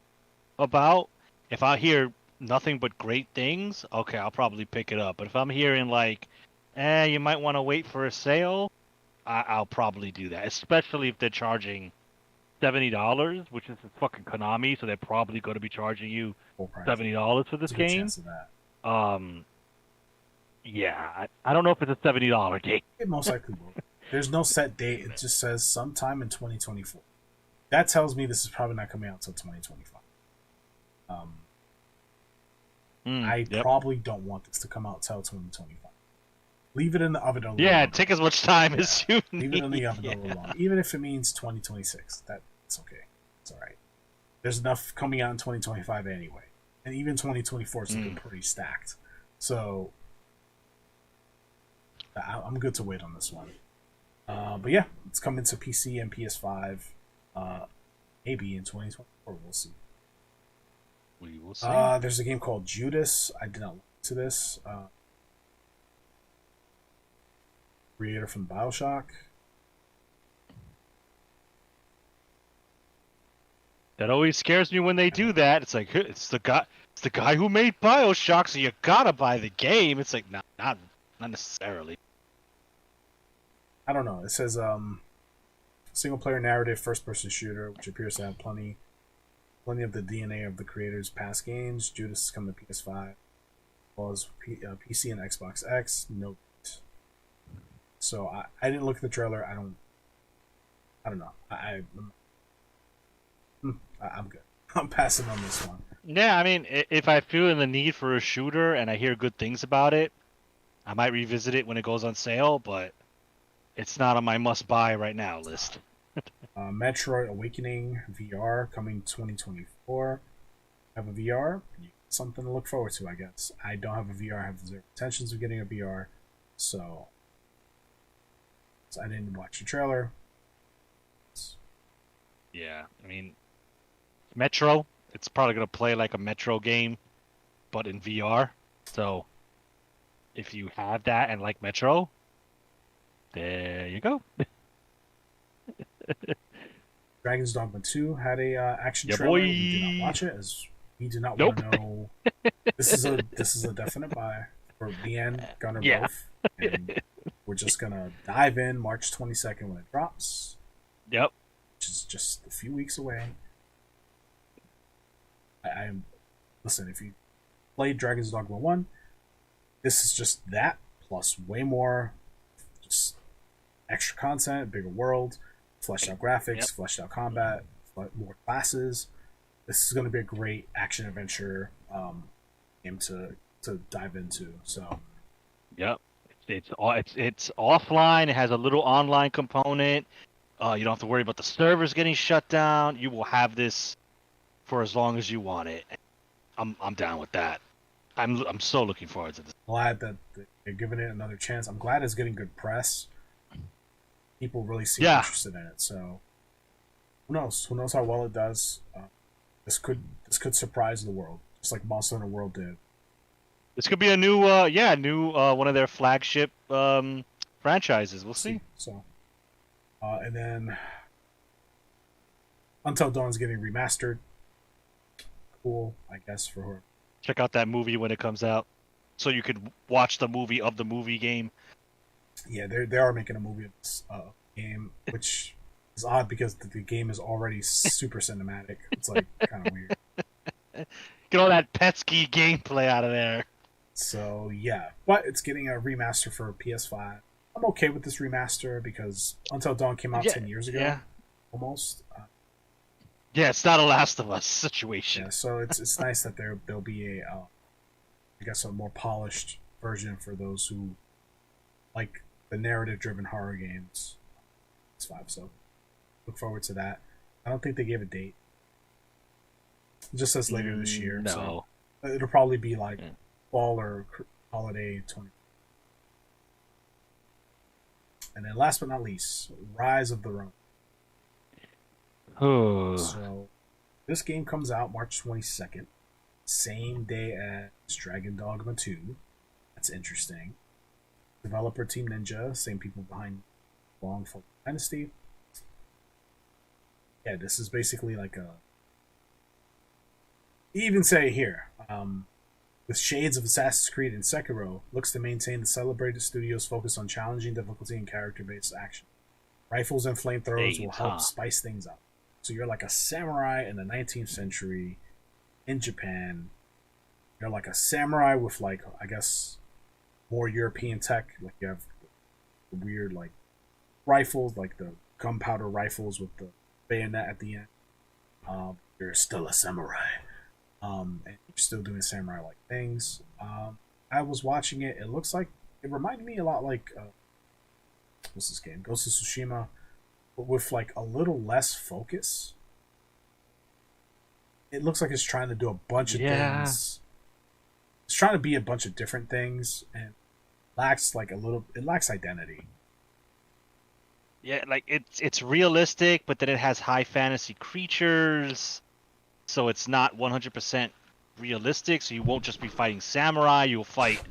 about. If I hear nothing but great things, okay, I'll probably pick it up. But if I'm hearing like, you might want to wait for a sale, I'll probably do that. Especially if they're charging $70, which is fucking Konami, so they're probably going to be charging you Full price. $70 for There's this a good game. chance of that. Um, yeah, I don't know if it's a $70 game. It most likely will. There's no set date. It just says sometime in 2024. That tells me this is probably not coming out until 2025. Um, I Yep. probably don't want this to come out till 2025. Leave it in the oven a little Yeah, longer. take as much time Yeah. as you Leave it in the oven a little yeah. longer. Even if it means 2026. That's okay. It's alright. There's enough coming out in 2025 anyway. And even 2024 is looking pretty stacked. So I'm good to wait on this one. But yeah, it's coming to PC and PS5. Maybe in 2024. We'll see. We will see. There's a game called Judas. I did not look into this. Creator from Bioshock. That always scares me when they do that. It's like it's the guy who made BioShock, so you gotta buy the game. It's like not necessarily. I don't know. It says single player narrative first person shooter, which appears to have plenty of the DNA of the creator's past games. Judas is coming to PS5, as well as PC and Xbox X. Note. So I didn't look at the trailer. I don't know. I'm good. I'm passing on this one. Yeah, I mean, if I feel in the need for a shooter and I hear good things about it, I might revisit it when it goes on sale. But it's not on my must-buy right now list. Metroid Awakening VR coming 2024. Have a VR? You something to look forward to, I guess. I don't have a VR. I have zero intentions of getting a VR, so I didn't watch the trailer. Yeah, I mean, Metro. It's probably gonna play like a Metro game, but in VR. So if you have that and like Metro, there you go. Dragon's Dogma 2 had a action Yeah, trailer. We did not boy. watch it as we did not want Nope. to know. This is a definite buy for Leanne, Gunner Yeah. both, and we're just gonna dive in March 22nd when it drops, Yep. which is just a few weeks away. I'm listen. If you played Dragon's Dogma 1, this is just that plus way more, just extra content, bigger world, fleshed out graphics, Yep. fleshed out combat, more classes. This is going to be a great action adventure game to dive into. So Yep. It's offline. It has a little online component. You don't have to worry about the servers getting shut down. You will have this for as long as you want it. I'm down with that. I'm so looking forward to this. glad that they're giving it another chance. I'm glad it's getting good press. People really seem interested in it. So who knows? Who knows how well it does? This could surprise the world, just like Monster Hunter World did. This could be a new one of their flagship franchises. We'll see. So, and then Until Dawn's getting remastered. Cool, I guess, for her. Check out that movie when it comes out, so you could watch the movie of the movie game. Yeah, they are making a movie of this game, which is odd because the game is already super cinematic. It's like kind of weird. Get all that pesky gameplay out of there. So yeah, but it's getting a remaster for PS5. I'm okay with this remaster because Until Dawn came out 10 years ago, almost. Yeah, it's not a Last of Us situation. Yeah, so it's nice that there'll be a, I guess, a more polished version for those who like the narrative-driven horror games. It's 5, so look forward to that. I don't think they gave a date. It just says later this year. No, so it'll probably be like fall or holiday 20. And then last but not least, Rise of the Ronin. So this game comes out March 22nd, same day as Dragon Dogma 2. That's interesting. Developer Team Ninja, same people behind Longfall Dynasty. Yeah, this is basically like a. Even say here, with shades of Assassin's Creed and Sekiro, looks to maintain the celebrated studio's focus on challenging difficulty and character-based action. Rifles and flamethrowers will help spice things up. So you're like a samurai in the 19th century in Japan. You're like a samurai with, like, I guess, more European tech. Like you have the weird, like, rifles, like the gunpowder rifles with the bayonet at the end. You're still a samurai. And you're still doing samurai-like things. I was watching it. It looks like it reminded me a lot like what's this game? Ghost of Tsushima, but with like a little less focus. It looks like it's trying to do a bunch of things. It's trying to be a bunch of different things, and lacks like a little. It lacks identity. Yeah, like it's realistic, but then it has high fantasy creatures. So it's not 100% realistic, so you won't just be fighting samurai, you'll fight...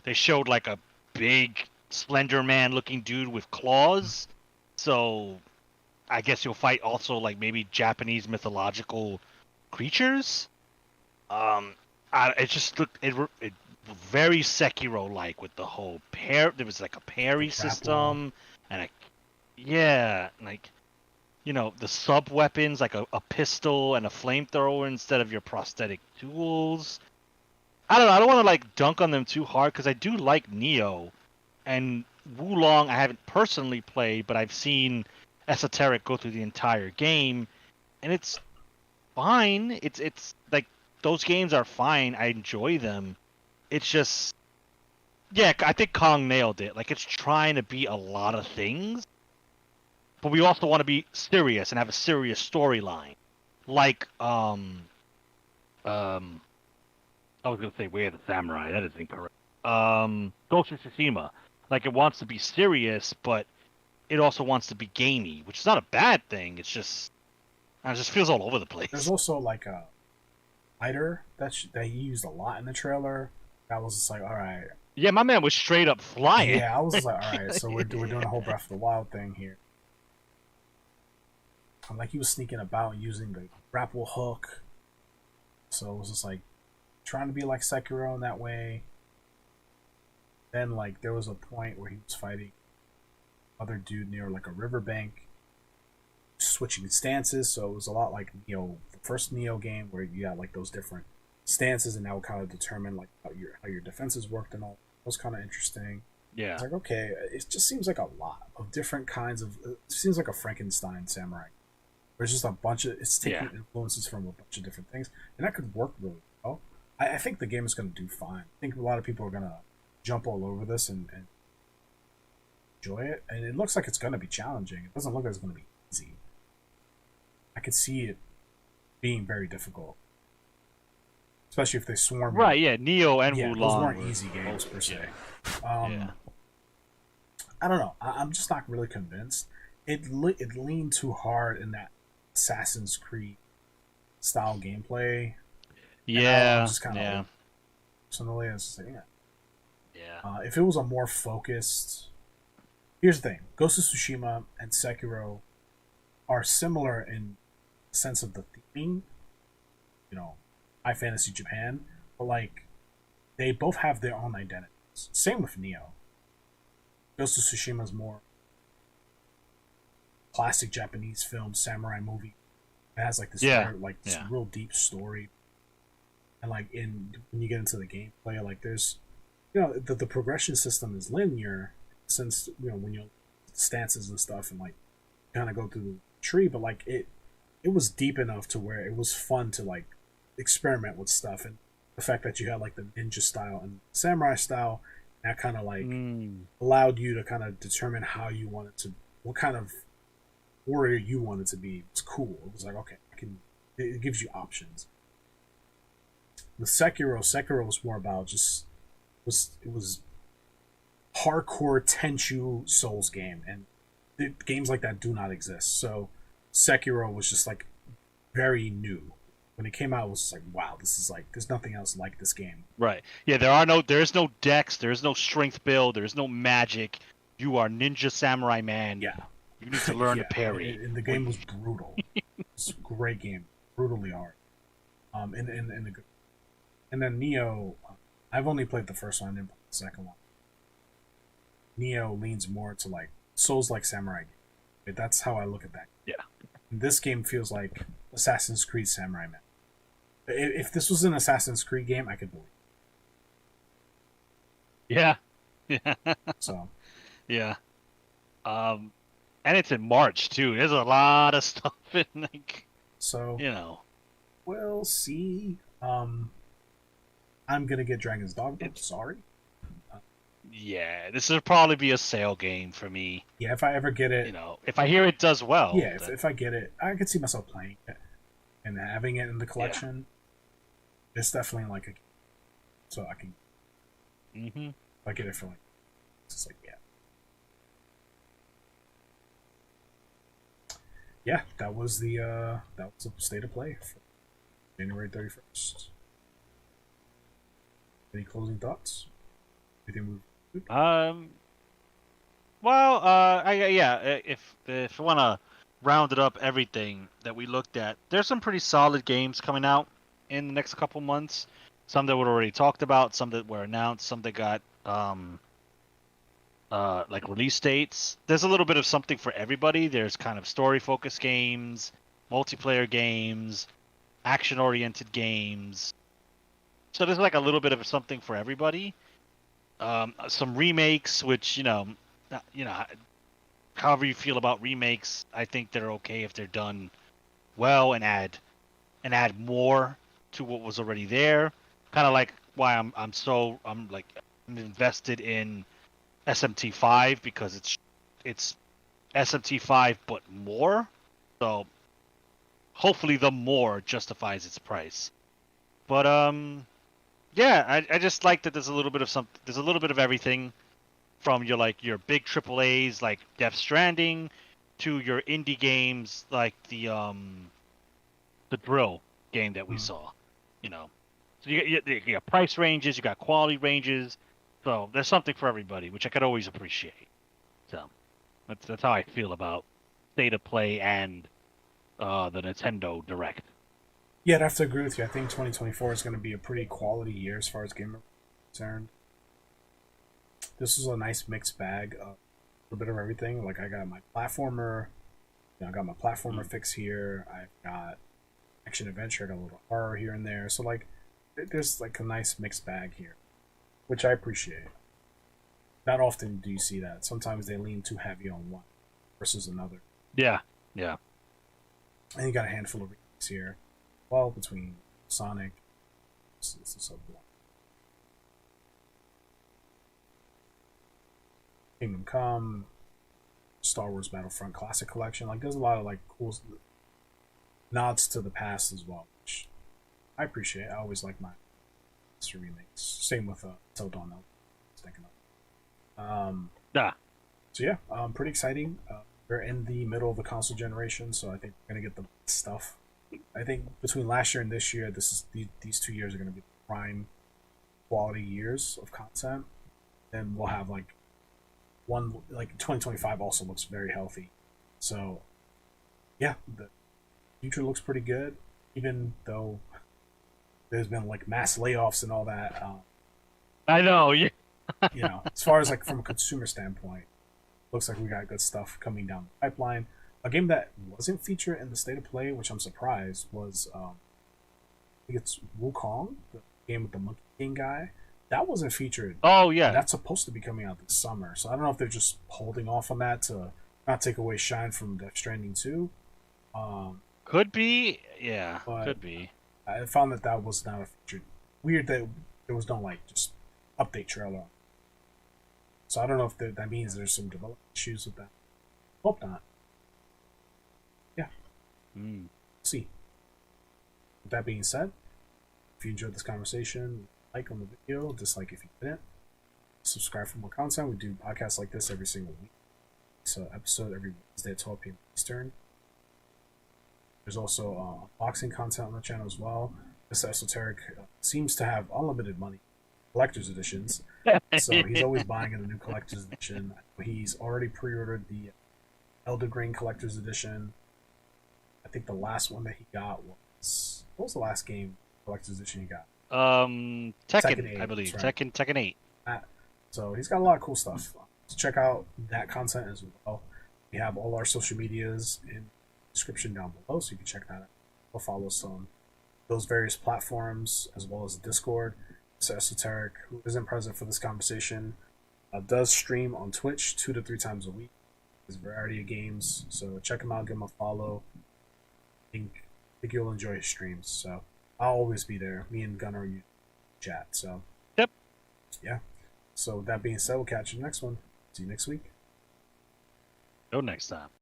They showed like a big Slender Man looking dude with claws, so I guess you'll fight also like maybe Japanese mythological creatures. It just looked it very Sekiro-like with the whole there was like a parry system, and like... You know, the sub-weapons, like a pistol and a flamethrower instead of your prosthetic tools. I don't know. I don't want to, like, dunk on them too hard, because I do like Neo. And Wulong I haven't personally played, but I've seen Esoteric go through the entire game. And it's fine. It's like, those games are fine. I enjoy them. It's just... Yeah, I think Kong nailed it. Like, it's trying to be a lot of things. But we also want to be serious and have a serious storyline, like I was gonna say Way of the Samurai. That is incorrect. Ghost of Tsushima. Like it wants to be serious, but it also wants to be gamey, which is not a bad thing. It's just it just feels all over the There's place. also like a lighter that he used a lot in the trailer. That was just like, all right, Yeah, my man was straight up flying. yeah. I was just like, all right, so we're doing a whole Breath of the Wild thing here. Like he was sneaking about using the grapple hook, so it was just like trying to be like Sekiro in that way. Then like there was a point where he was fighting other dude near like a riverbank, switching stances. So it was a lot like the first Neo game where you got like those different stances, and that would kind of determine like how your defenses worked and all. It was kind of interesting. Yeah. It's like, okay, it just seems like a lot of different kinds of. It seems like a Frankenstein samurai. There's just a bunch of. It's taking influences from a bunch of different things, and that could work really well. I think the game is going to do fine. I think a lot of people are going to jump all over this and enjoy it, and it looks like it's going to be challenging. It doesn't look like it's going to be easy. I could see it being very difficult, especially if they swarm you. Right. Yeah. Neo and Yeah, Wulong those weren't were easy games per se. Yeah. I don't know. I'm just not really convinced. It leaned too hard in that Assassin's Creed style gameplay. Yeah. I'm just kind of yeah. personally, it's just like, yeah. Yeah. If it was a more focused, here's the thing: Ghost of Tsushima and Sekiro are similar in the sense of the theming. High fantasy Japan, but like they both have their own identities. Same with Neo. Ghost of Tsushima is more classic Japanese film samurai movie. It has like this real deep story, and like when you get into the gameplay, like there's the progression system is linear since when you stances and stuff and like kind of go through the tree, but like it was deep enough to where it was fun to like experiment with stuff, and the fact that you had like the ninja style and samurai style, that kind of like allowed you to kind of determine how you wanted to, what kind of warrior you wanted to be. It's cool. It was like, okay, it gives you options. With Sekiro was more about it was hardcore Tenchu Souls game, and games like that do not exist. So Sekiro was just like very new. When it came out, it was just like, wow, this is like, there's nothing else like this game. Right. Yeah. There is no dex. There is no strength build. There is no magic. You are ninja samurai man. Yeah. You need to learn to parry. And the game was brutal. It's a great game, brutally hard. And then Neo, I've only played the first one, I didn't play the second one. Neo leans more to like Souls like samurai game. That's how I look at that. Yeah. And this game feels like Assassin's Creed Samurai Man. If this was an Assassin's Creed game, I could believe. Yeah. Yeah. So. Yeah. And it's in March too. There's a lot of stuff in like. So. We'll see. I'm gonna get Dragon's Dogma. Sorry. Yeah, this will probably be a sale game for me. Yeah, if I ever get it. If I hear it does well. Yeah, if I get it, I could see myself playing it and having it in the collection. Yeah. It's definitely like so I can. Mm-hmm. If I get it for like, it's just like yeah, that was the state of play for January 31st. Any closing thoughts? Anything Well, if I want to round it up, everything that we looked at, there's some pretty solid games coming out in the next couple months. Some that were already talked about, some that were announced, some that got like release dates. There's a little bit of something for everybody. There's kind of story-focused games, multiplayer games, action-oriented games. So there's like a little bit of something for everybody. Some remakes, which however you feel about remakes, I think they're okay if they're done well and add more to what was already there. Kind of like why I'm invested in SMT5 because it's SMT5 but more. So hopefully the more justifies its price. But Yeah, I just like that there's a little bit of there's a little bit of everything from your big triple A's like Death Stranding to your indie games like the Drill game that we Mm. saw. You know, so you got price ranges, you got quality ranges, so there's something for everybody, which I could always appreciate. So that's how I feel about State of Play and the Nintendo Direct. Yeah, I'd have to agree with you. I think 2024 is going to be a pretty quality year as far as gamer concerned. This was a nice mixed bag of a little bit of everything. Like I got my platformer, I got my platformer fix here. I've got action adventure, I got a little horror here and there. So like, there's like a nice mixed bag here, which I appreciate. Not often do you see that. Sometimes they lean too heavy on one versus another. Yeah, yeah. And you got a handful of remakes here. Well, between Sonic, it's the sub one. Kingdom Come, Star Wars Battlefront Classic Collection. Like, there's a lot of like cool nods to the past as well, which I appreciate. I always like my remakes. Same with Till Dawn. I was thinking of. Yeah. So yeah, pretty exciting. We're in the middle of the console generation, so I think we're gonna get the best stuff. I think between last year and this year, these 2 years are gonna be prime quality years of content, and we'll have like 2025 also looks very healthy. So yeah, the future looks pretty good, even though there's been like mass layoffs and all that. I know. Yeah. As far as like from a consumer standpoint, looks like we got good stuff coming down the pipeline. A game that wasn't featured in the State of Play, which I'm surprised, was I think it's Wukong, the game with the Monkey King guy. That wasn't featured. Oh yeah. That's supposed to be coming out this summer. So I don't know if they're just holding off on that to not take away shine from Death Stranding 2. Could be. Yeah. But Could be. I found that was not a featured. Weird that there was no like just update trailer. So I don't know if that means there's some development issues with that. Hope not. Yeah. See. With that being said, if you enjoyed this conversation, like on the video, dislike if you didn't. Subscribe for more content. We do podcasts like this every single week. So episode every Wednesday at 12 p.m. Eastern. There's also unboxing content on the channel as well. This Esoteric seems to have unlimited money, collector's editions. So he's always buying in a new collector's edition. He's already pre-ordered the Elder Grain collector's edition. I think the last one that he got was... What was the last game collector's edition he got? Tekken 8, I believe. right. Tekken 8. So he's got a lot of cool stuff. So check out that content as well. We have all our social medias in the description down below, so you can check that out. Or follow us on those various platforms, as well as Discord. So Esoteric, who isn't present for this conversation, does stream on Twitch 2 to 3 times a week. There's a variety of games, so check him out, give him a follow. I think you'll enjoy his streams. So I'll always be there. Me and Gunnar chat. So Yep. Yeah. So with that being said, we'll catch you next one. See you next week. Go next time.